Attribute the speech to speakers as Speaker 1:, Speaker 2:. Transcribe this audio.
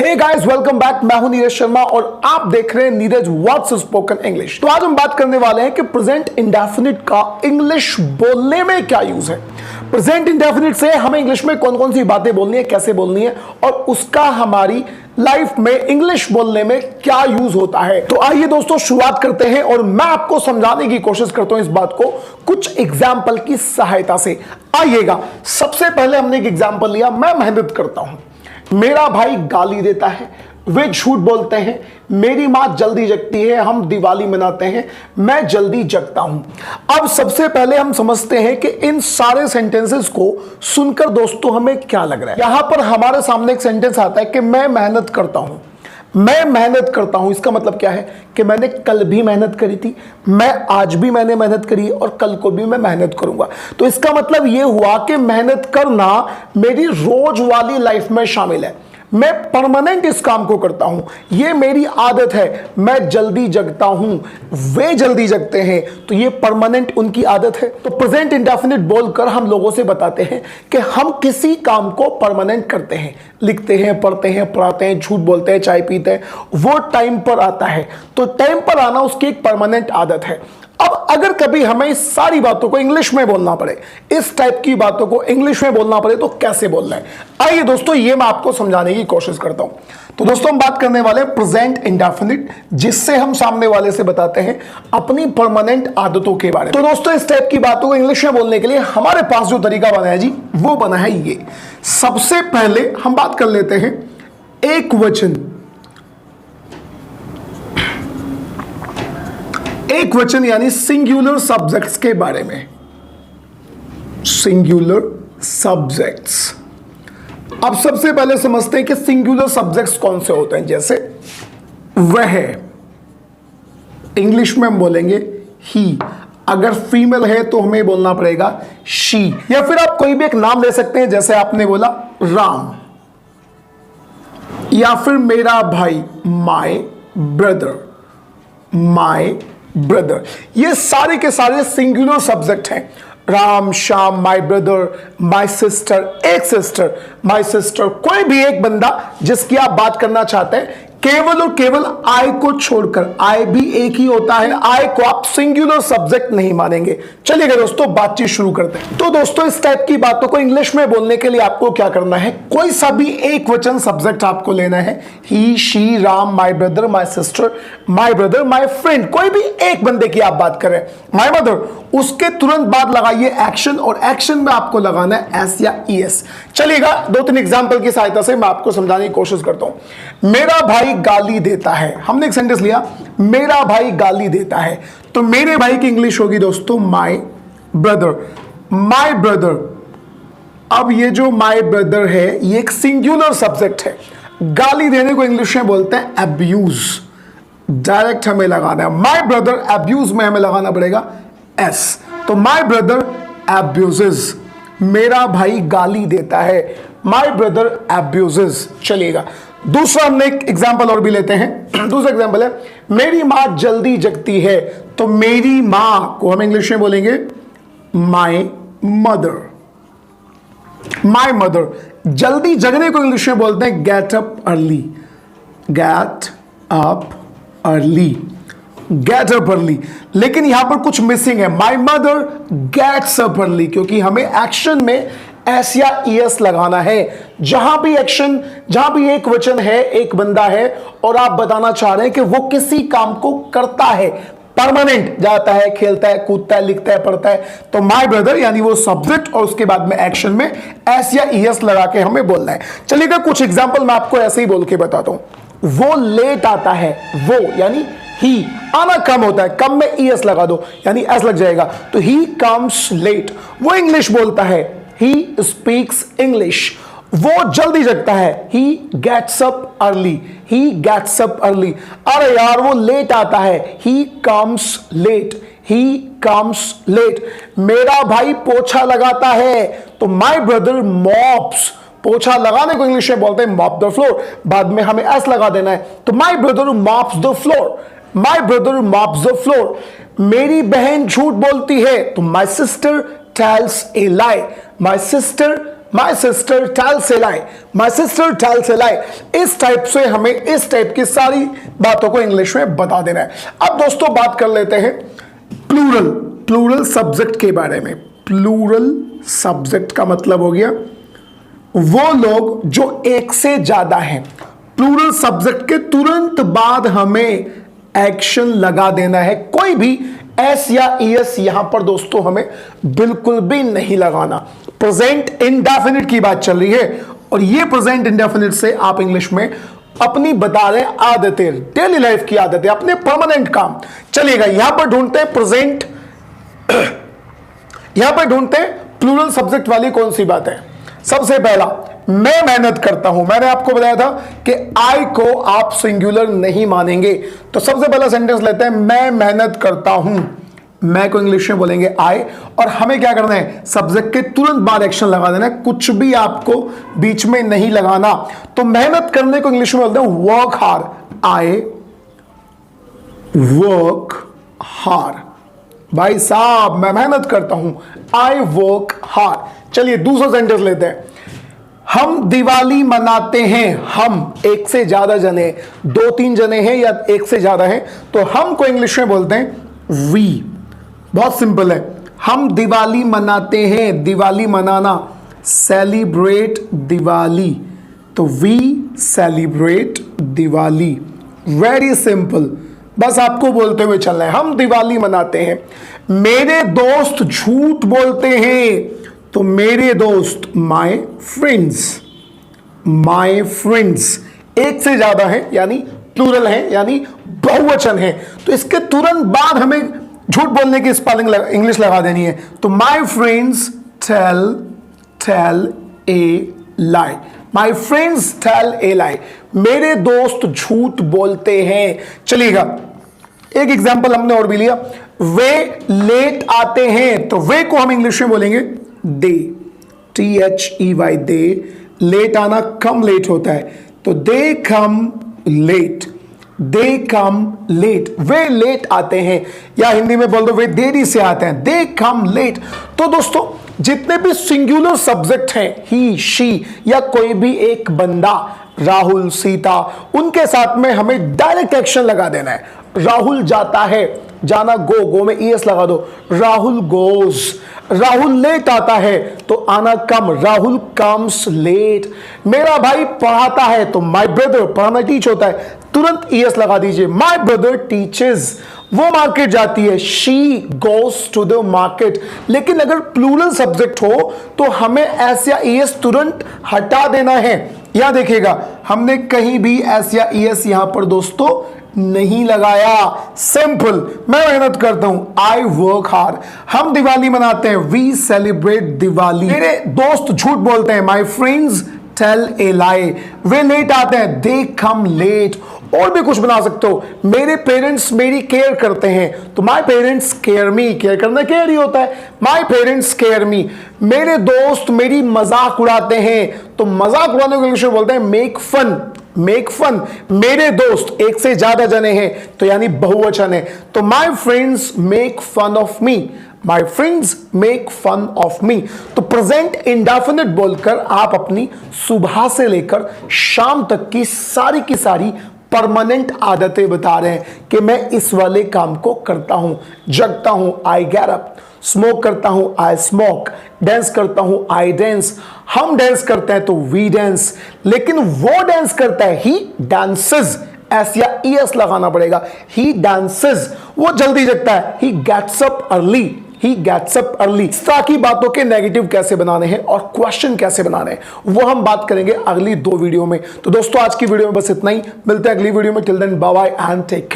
Speaker 1: Hey guys, welcome back. मैं हूं नीरज शर्मा और आप देख रहे हैं नीरज व्हाट्स स्पोकन इंग्लिश। तो आज हम बात करने वाले हैं कि प्रेजेंट इंडेफिनिट का इंग्लिश बोलने में क्या यूज है। प्रेजेंट इंडेफिनिट से हमें इंग्लिश में कौन कौन सी बातें बोलनी है, कैसे बोलनी है और उसका हमारी लाइफ में इंग्लिश बोलने में क्या यूज होता है। तो आइए दोस्तों शुरुआत करते हैं और मैं आपको समझाने की कोशिश करता हूं इस बात को कुछ एग्जाम्पल की सहायता से। आइएगा, सबसे पहले हमने एक एग्जाम्पल लिया। मैं मेहनत करता हूं, मेरा भाई गाली देता है, वे झूठ बोलते हैं, मेरी मां जल्दी जगती है, हम दिवाली मनाते हैं, मैं जल्दी जगता हूं। अब सबसे पहले हम समझते हैं कि इन सारे सेंटेंसेस को सुनकर दोस्तों हमें क्या लग रहा है। यहां पर हमारे सामने एक सेंटेंस आता है कि मैं मेहनत करता हूं। मैं मेहनत करता हूं, इसका मतलब क्या है कि मैंने कल भी मेहनत करी थी, मैं आज भी मैंने मेहनत करी और कल को भी मैं मेहनत करूंगा। तो इसका मतलब यह हुआ कि मेहनत करना मेरी रोज वाली लाइफ में शामिल है। मैं परमानेंट इस काम को करता हूं, यह मेरी आदत है। मैं जल्दी जगता हूं, वे जल्दी जगते हैं, तो यह परमानेंट उनकी आदत है। तो प्रेजेंट इंडेफिनिट बोलकर हम लोगों से बताते हैं कि हम किसी काम को परमानेंट करते हैं, लिखते हैं, पढ़ते हैं, पढ़ाते हैं, झूठ बोलते हैं, चाय पीते हैं, वो टाइम पर आता है। तो टाइम पर आना उसकी एक परमानेंट आदत है। अब अगर कभी हमें इस सारी बातों को इंग्लिश में बोलना पड़े, इस टाइप की बातों को इंग्लिश में बोलना पड़े, तो कैसे बोलना है, आइए दोस्तों ये मैं आपको समझाने की कोशिश करता हूं। तो दोस्तों हम बात करने वाले हैं प्रेजेंट इंडेफिनिट, जिससे हम सामने वाले से बताते हैं अपनी परमानेंट आदतों के बारे में। तो दोस्तों इस टाइप की बातों को इंग्लिश में बोलने के लिए हमारे पास जो तरीका बना है जी, वो बना है ये। सबसे पहले हम बात कर लेते हैं एक वचन। एक वचन यानी सिंगुलर सब्जेक्ट्स के बारे में। Singular subjects. अब सबसे पहले समझते हैं कि सिंगुलर सब्जेक्ट्स कौन से होते हैं। जैसे वह, इंग्लिश में हम बोलेंगे ही। अगर फीमेल है तो हमें बोलना पड़ेगा शी। या फिर आप कोई भी एक नाम ले सकते हैं, जैसे आपने बोला राम, या फिर मेरा भाई, माय ब्रदर, माय ब्रदर। ये सारे के सारे सिंगुलर सब्जेक्ट हैं। Ram, Shyam, my brother, my sister, एक सिस्टर, माय सिस्टर, कोई भी एक बंदा जिसकी आप बात करना चाहते हैं, केवल और केवल आई को छोड़कर। आई भी एक ही होता है, आई को आप सिंगुलर सब्जेक्ट नहीं मानेंगे। चलिए दोस्तों बातचीत शुरू करते हैं। तो दोस्तों इस टाइप की बातों को इंग्लिश में बोलने के लिए आपको क्या करना है, कोई सा भी एक वचन सब्जेक्ट आपको लेना है। He, she, Ram, my brother, my sister, my brother, my friend, कोई भी एक बंदे की आप बात करें, माय मदर, उसके तुरंत बाद लगाइए एक्शन, और एक्शन में आपको लगाना है एस या ईएस। चलिएगा दो तीन एग्जांपल की सहायता से मैं आपको समझाने की कोशिश करता हूं। मेरा भाई गाली देता है। हमने एक सेंटेंस लिया, मेरा भाई गाली देता है, तो मेरे भाई की इंग्लिश होगी दोस्तों माय ब्रदर। My brother. अब ये जो माय ब्रदर है ये एक सिंगुलर सब्जेक्ट है। गाली देने को इंग्लिश में बोलते हैं अब्यूज। डायरेक्ट हमें लगाना है माय ब्रदर, अब्यूज में हमें लगाना पड़ेगा एस। तो माय ब्रदर अब्यूजेस, मेरा भाई गाली देता है, माय ब्रदर अब्यूजेस। चलिएगा दूसरा हमने एक एग्जांपल और भी लेते हैं। दूसरा एग्जांपल है मेरी मां जल्दी जगती है, तो मेरी मां को हम इंग्लिश में बोलेंगे माय मदर। My mother. जल्दी जगने को इंग्लिश में बोलते हैं get up early. Get up early, get up early. लेकिन यहां पर कुछ मिसिंग है, my mother gets up early, क्योंकि हमें एक्शन में एस या ईएस लगाना है। जहां भी एक्शन, जहां भी एक वचन है, एक बंदा है और आप बताना चाह रहे हैं कि वो किसी काम को करता है, परमानेंट, जाता है, खेलता है, कूदता है, लिखता है, पढ़ता है, तो माय ब्रदर यानी वो सब्जेक्ट और उसके बाद में एक्शन में एस या ईएस लगा के हमें बोलना है। चलिएगा कुछ एग्जाम्पल मैं आपको ऐसे ही बोल के बताता हूं। वो लेट आता है, वो यानी ही, आना कम होता है, कम में ईएस लगा दो यानी एस लग जाएगा, तो ही कम्स लेट। वो इंग्लिश बोलता है, ही स्पीक्स इंग्लिश। वो जल्दी जगता है, he gets up early, he gets up early. अरे यार वो लेट आता है, he comes late, he comes late. मेरा भाई पोछा लगाता है, तो माय ब्रदर मॉप्स। पोछा लगाने को इंग्लिश में बोलते हैं मॉप द फ्लोर, बाद में हमें एस लगा देना है, तो my brother mops the floor. My brother mops the floor. मेरी बहन झूठ बोलती है, तो my sister tells a lie. My sister my sister tells a lie, my sister tells a lie. इस टाइप से हमें इस टाइप की सारी बातों को इंग्लिश में बता देना है। अब दोस्तों बात कर लेते हैं प्लूरल, प्लूरल सब्जेक्ट के बारे में। प्लूरल सब्जेक्ट का मतलब हो गया वो लोग जो एक से ज्यादा हैं। प्लूरल सब्जेक्ट के तुरंत बाद हमें एक्शन लगा देना है। कोई भी एस या ईएस यहां पर दोस्तों हमें बिल्कुल भी नहीं लगाना। प्रेजेंट इंडेफिनिट की बात चल रही है और ये प्रेजेंट इंडेफिनिट से आप इंग्लिश में अपनी बता रहे आदतें, डेली लाइफ की आदतें, अपने परमानेंट काम। चलिएगा यहां पर ढूंढते हैं प्रेजेंट, यहां पर ढूंढते हैं प्लूरल सब्जेक्ट वाली कौन सी बात है। सबसे पहला, मैं मेहनत करता हूं। मैंने आपको बताया था कि आई को आप सिंगुलर नहीं मानेंगे, तो सबसे पहला सेंटेंस लेते हैं, मैं मेहनत करता हूं। मैं को इंग्लिश में बोलेंगे आई, और हमें क्या करना है, सब्जेक्ट के तुरंत बाद एक्शन लगा देना है, कुछ भी आपको बीच में नहीं लगाना। तो मेहनत करने को इंग्लिश में बोलते हैं work hard. I work hard. भाई साहब मैं मेहनत करता हूं, आई वर्क हार्ड। चलिए दूसरा सेंटेंस लेते हैं, हम दिवाली मनाते हैं। हम एक से ज्यादा जने, 2-3 जने हैं या एक से ज्यादा हैं, तो हम को इंग्लिश में बोलते हैं वी। बहुत सिंपल है, हम दिवाली मनाते हैं। दिवाली मनाना, सेलिब्रेट दिवाली, तो we celebrate Diwali. Very simple, बस आपको बोलते हुए चलना है, हम दिवाली मनाते हैं। मेरे दोस्त झूठ बोलते हैं, तो मेरे दोस्त माय फ्रेंड्स, माय फ्रेंड्स। एक से ज्यादा है यानी प्लूरल है यानी बहुवचन है, तो इसके तुरंत बाद हमें झूठ बोलने की स्पेलिंग इंग्लिश लगा देनी है। तो my friends tell a lie, my friends tell a lie. मेरे दोस्त झूठ बोलते हैं। चलिएगा एक एग्जांपल हमने और भी लिया, वे लेट आते हैं, तो वे को हम इंग्लिश में बोलेंगे दे, THEY दे। लेट आना कम लेट होता है, तो दे कम लेट, दे कम लेट। वे लेट आते हैं, या हिंदी में बोल दो वे देरी से आते हैं, दे कम लेट। तो दोस्तों जितने भी सिंगुलर सब्जेक्ट हैं, ही शी या कोई भी एक बंदा, राहुल सीता, उनके साथ में हमें डायरेक्ट एक्शन लगा देना है। राहुल जाता है, जाना गो, गो में ईएस लगा दो, राहुल गोज। राहुल लेट आता है, तो आना कम, राहुल कम्स लेट। मेरा भाई पढ़ाता है, तो माय ब्रदर, पढ़ाना टीच होता है, तुरंत ईएस लगा दीजिए, माय ब्रदर टीचेस। वो मार्केट जाती है, she goes to the market. लेकिन अगर प्लूरल सब्जेक्ट हो तो हमें एस या ईएस तुरंत हटा देना है। यहां देखिएगा हमने कहीं भी एस या ईएस यहां पर दोस्तों नहीं लगाया। सिंपल, मैं मेहनत करता हूं, आई वर्क हार्ड। हम दिवाली मनाते हैं, वी सेलिब्रेट दिवाली। मेरे दोस्त झूठ बोलते हैं, my friends tell a lie. वे लेट आते हैं, दे कम लेट। और भी कुछ बना सकते हो, मेरे पेरेंट्स मेरी केयर करते हैं, तो my parents care me. Care करना केयर ही होता है, माई पेरेंट्स केयर मी। मेरे दोस्त मेरी मजाक उड़ाते हैं, तो मजाक उड़ाने को इंग्लिश में बोलते हैं मेक फन, मेक फन। मेरे दोस्त एक से ज्यादा जने हैं, तो यानी बहुवचन है, तो my friends make fun of me, my friends make fun of me. तो प्रेजेंट इंडेफिनिट बोलकर आप अपनी सुबह से लेकर शाम तक की सारी परमानेंट आदतें बता रहे हैं कि मैं इस वाले काम को करता हूं। जगता हूं, आई गेट अप। स्मोक करता हूं, आई स्मोक। डांस करता हूं, आई डांस। हम डांस करते हैं तो वी डांस। लेकिन वो डांस करता है, ही डांसेस। एस या ईएस लगाना पड़ेगा, ही डांसेस। वो जल्दी जगता है, he gets up early, he gets up early. इस तरह की बातों के नेगेटिव कैसे बनाने हैं और क्वेश्चन कैसे बनाने हैं वो हम बात करेंगे अगली 2 वीडियो में। तो दोस्तों आज की वीडियो में बस इतना ही, मिलते हैं अगली वीडियो में। Till then bye bye and take care.